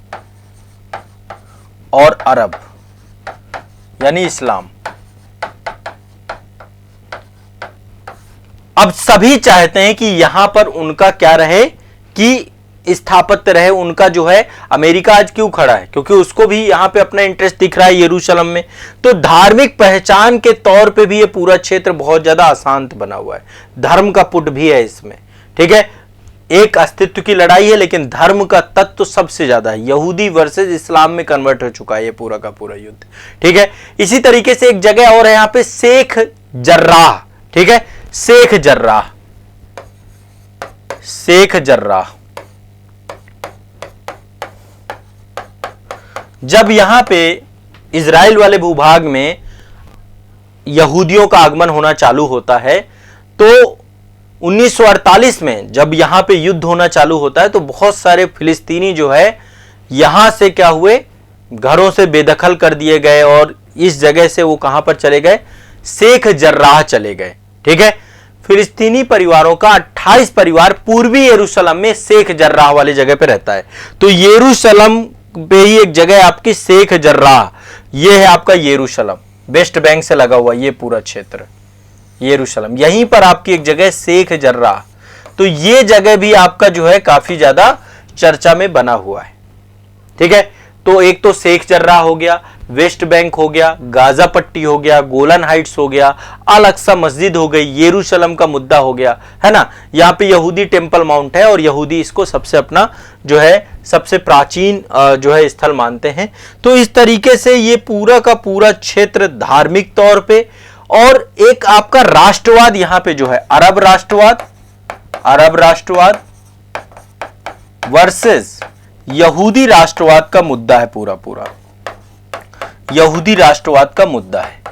और अरब यानी इस्लाम। अब सभी चाहते हैं कि यहां पर उनका क्या रहे, कि स्थापत्य रहे उनका जो है। अमेरिका आज क्यों खड़ा है, क्योंकि उसको भी यहां पे अपना इंटरेस्ट दिख रहा है यरूशलेम में। तो धार्मिक पहचान के तौर पे भी ये पूरा क्षेत्र बहुत ज्यादा अशांत बना हुआ है, धर्म का पुट भी है इसमें, ठीक है। एक अस्तित्व की लड़ाई है लेकिन धर्म का तत्व तो सबसे ज्यादा है, यहूदी वर्सेस इस्लाम में कन्वर्ट हो चुका है ये पूरा का पूरा युद्ध, ठीक है। इसी तरीके से एक जगह और है यहां पे शेख जर्राह, ठीक है, शेख जर्राह, शेख जर्राह। जब यहां पे इजराइल वाले भूभाग में यहूदियों का आगमन होना चालू होता है, तो 1948 में जब यहां पे युद्ध होना चालू होता है, तो बहुत सारे फिलिस्तीनी जो है यहां से क्या हुए, घरों से बेदखल कर दिए गए और इस जगह से वो कहां पर चले गए, शेख जर्राह चले गए, ठीक है। फिलिस्तीनी परिवारों का 28 परिवार पूर्वी यरूशलेम में शेख जर्राह वाली जगह पे रहता है। तो यरूशलेम पे ही एक जगह आपकी शेख जर्राह, ये है आपका यरूशलेम, वेस्ट बैंक से लगा हुआ ये पूरा क्षेत्र यरूशलेम, यहीं पर आपकी एक जगह शेख जर्राह। तो ये जगह भी आपका जो है काफी ज्यादा चर्चा में बना हुआ है, ठीक है। तो एक तो शेख जर्राह हो गया, वेस्ट बैंक हो गया, गाजा पट्टी हो गया, गोलन हाइट्स हो गया, अल अक्सा मस्जिद हो गई, यरूशलेम का मुद्दा हो गया, है ना। यहाँ पे यहूदी टेंपल माउंट है और यहूदी इसको सबसे अपना जो है सबसे प्राचीन जो है स्थल मानते हैं। तो इस तरीके से ये पूरा का पूरा क्षेत्र धार्मिक तौर पे, और एक आपका राष्ट्रवाद यहां पे जो है अरब राष्ट्रवाद वर्सेस यहूदी राष्ट्रवाद का मुद्दा है, पूरा पूरा यहूदी राष्ट्रवाद का मुद्दा है।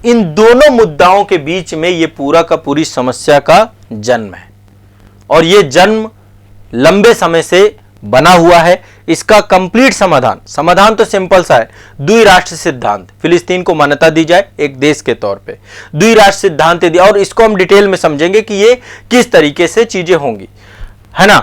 इन दोनों मुद्दाओं के बीच में यह पूरा का पूरी समस्या का जन्म है और यह जन्म लंबे समय से बना हुआ है। इसका कंप्लीट समाधान तो सिंपल सा है, द्विराष्ट्र सिद्धांत, फिलिस्तीन को मान्यता दी जाए एक देश के तौर पे, द्विराष्ट्र सिद्धांत दिया, और इसको हम डिटेल में समझेंगे कि ये किस तरीके से चीजें होंगी, है ना।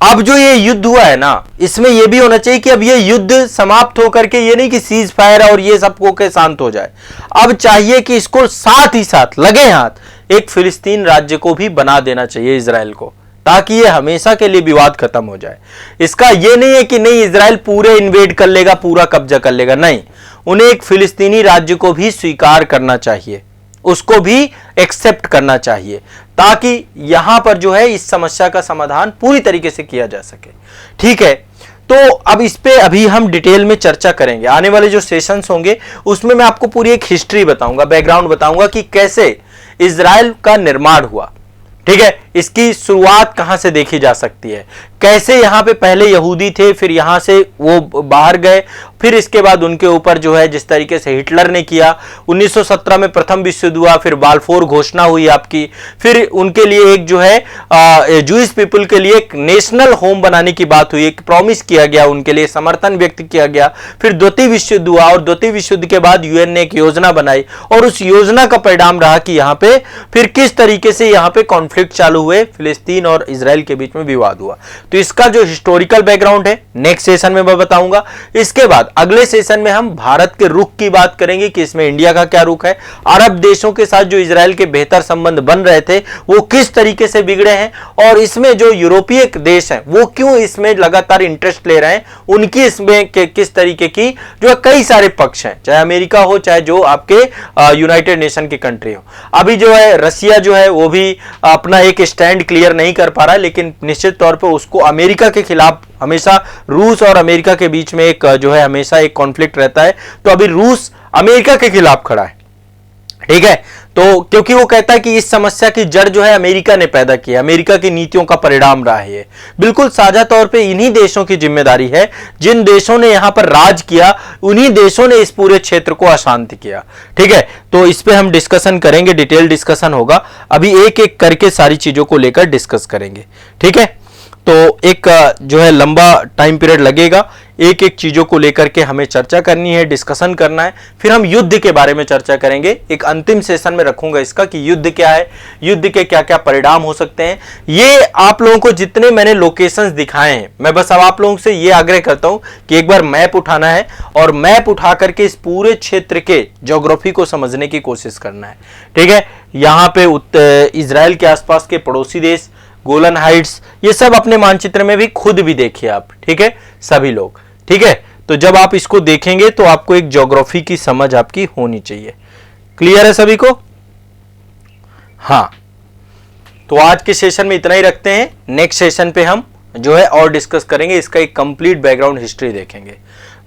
अब जो ये युद्ध हुआ है ना, इसमें ये भी होना चाहिए कि अब ये युद्ध समाप्त होकर के ये नहीं कि सीज फायर और ये सब को के शांत हो जाए। अब चाहिए कि इसको साथ ही साथ लगे हाथ एक फिलिस्तीन राज्य को भी बना देना चाहिए इजराइल को, ताकि ये हमेशा के लिए विवाद खत्म हो जाए। इसका ये नहीं है कि नहीं इजराइल पूरे इन्वेड कर लेगा, पूरा कब्जा कर लेगा, नहीं, उन्हें एक फिलिस्तीनी राज्य को भी स्वीकार करना चाहिए, उसको भी एक्सेप्ट करना चाहिए, ताकि यहां पर जो है इस समस्या का समाधान पूरी तरीके से किया जा सके। ठीक है, तो अब इस पे अभी हम डिटेल में चर्चा करेंगे। आने वाले जो सेशंस होंगे उसमें मैं आपको पूरी एक हिस्ट्री बताऊंगा, बैकग्राउंड बताऊंगा कि कैसे इजराइल का निर्माण हुआ। ठीक है, इसकी शुरुआत कहां से देखी जा सकती है, कैसे यहां पे पहले यहूदी थे, फिर यहां से वो बाहर गए, फिर इसके बाद उनके ऊपर जो है जिस तरीके से हिटलर ने किया, 1917 में प्रथम विश्व युद्ध हुआ, फिर बाल्फोर घोषणा हुई आपकी, फिर उनके लिए एक जो है जूइश पीपल के लिए एक नेशनल होम बनाने की बात हुई, एक प्रॉमिस किया गया, उनके लिए समर्थन व्यक्त किया गया, फिर द्वितीय विश्व युद्ध हुआ और द्वितीय विश्व युद्ध के बाद यूएन ने एक योजना बनाई और उस योजना का परिणाम रहा कि यहां पे फिर किस तरीके से यहां पे कॉन्फ्लिक्ट चालू हुए, फिलिस्तीन और इजराइल के बीच में विवाद हुआ। तो इसका जो हिस्टोरिकल बैकग्राउंड है नेक्स्ट सेशन में मैं बताऊंगा। इसके बाद अगले सेशन में हम भारत के रुख की बात करेंगे कि इसमें इंडिया का क्या रुख है, अरब देशों के साथ जो इजराइल के बेहतर संबंध बन रहे थे वो किस तरीके से बिगड़े हैं, और इसमें जो यूरोपीय देश हैं वो क्यों इसमें लगातार इंटरेस्ट ले रहे हैं, उनकी इसमें किस तरीके की जो कई सारे पक्ष हैं, चाहे अमेरिका हो चाहे जो आपके यूनाइटेड नेशन की कंट्री हो। अभी जो है रसिया जो है वो भी अपना एक स्टैंड क्लियर नहीं कर पा रहा है, लेकिन निश्चित तौर पर उसको अमेरिका के खिलाफ हमेशा रूस और अमेरिका के बीच में एक जो है हमेशा एक कॉन्फ्लिक्ट रहता है, तो अभी रूस अमेरिका के खिलाफ खड़ा है। ठीक है, तो क्योंकि वो कहता है कि इस समस्या की जड़ जो है अमेरिका ने पैदा की है, अमेरिका की नीतियों का परिणाम रहा है ये। बिल्कुल साझा तौर पे इन्हीं देशों की जिम्मेदारी है, जिन देशों ने यहां पर राज किया उन्हीं देशों ने इस पूरे क्षेत्र को अशांत किया। ठीक है, तो इस पे हम डिस्कशन करेंगे, डिटेल डिस्कशन होगा, अभी एक एक करके सारी चीजों को लेकर डिस्कस करेंगे। ठीक है, तो एक जो है लंबा टाइम पीरियड लगेगा, एक एक चीजों को लेकर के हमें चर्चा करनी है, डिस्कशन करना है, फिर हम युद्ध के बारे में चर्चा करेंगे। एक अंतिम सेशन में रखूंगा इसका कि युद्ध क्या है, युद्ध के क्या क्या परिणाम हो सकते हैं। ये आप लोगों को जितने मैंने लोकेशंस दिखाए हैं, मैं बस अब आप लोगों से ये आग्रह करता हूं कि एक बार मैप उठाना है और मैप उठा करके इस पूरे क्षेत्र के ज्योग्राफी को समझने की कोशिश करना है। ठीक है, यहाँ पे इजराइल के आसपास के पड़ोसी देश, गोलन हाइट्स, ये सब अपने मानचित्र में भी खुद भी देखिए आप। ठीक है, सभी लोग। ठीक है, तो जब आप इसको देखेंगे तो आपको एक ज्योग्राफी की समझ आपकी होनी चाहिए। क्लियर है सभी को? हाँ, तो आज के सेशन में इतना ही रखते हैं। नेक्स्ट सेशन पे हम जो है और डिस्कस करेंगे, इसका एक कंप्लीट बैकग्राउंड हिस्ट्री देखेंगे।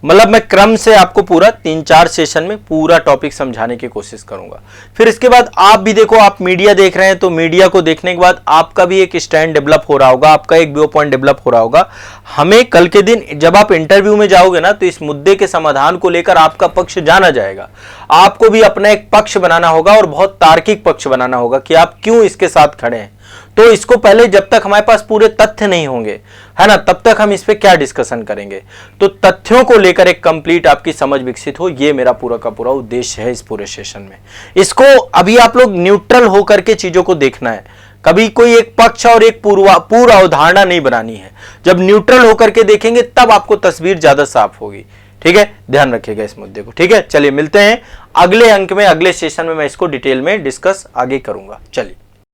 मतलब मैं क्रम से आपको पूरा 3-4 सेशन में पूरा टॉपिक समझाने की कोशिश करूंगा। फिर इसके बाद आप भी देखो, आप मीडिया देख रहे हैं तो मीडिया को देखने के बाद आपका भी एक स्टैंड डेवलप हो रहा होगा, आपका एक व्यू पॉइंट डेवलप हो रहा होगा। हमें कल के दिन जब आप इंटरव्यू में जाओगे ना, तो इस मुद्दे के समाधान को लेकर आपका पक्ष जाना जाएगा। आपको भी अपना एक पक्ष बनाना होगा और बहुत तार्किक पक्ष बनाना होगा कि आप क्यों इसके साथ खड़े हैं। तो इसको पहले जब तक हमारे पास पूरे तथ्य नहीं होंगे, है ना, तब तक हम इस पे क्या डिस्कशन करेंगे। तो तथ्यों को लेकर एक कंप्लीट आपकी समझ विकसित हो, ये मेरा पूरा का पूरा उद्देश्य है इस पूरे सेशन में। इसको अभी आप लोग न्यूट्रल होकर के चीजों को देखना है, कभी कोई एक पक्ष और एक पूरा अवधारणा नहीं बनानी है। जब न्यूट्रल होकर के देखेंगे तब आपको तस्वीर ज्यादा साफ होगी। ठीक है, ध्यान रखिएगा इस मुद्दे को। ठीक है, चलिए मिलते हैं अगले अंक में, अगले सेशन में मैं इसको डिटेल में डिस्कस आगे करूंगा। चलिए।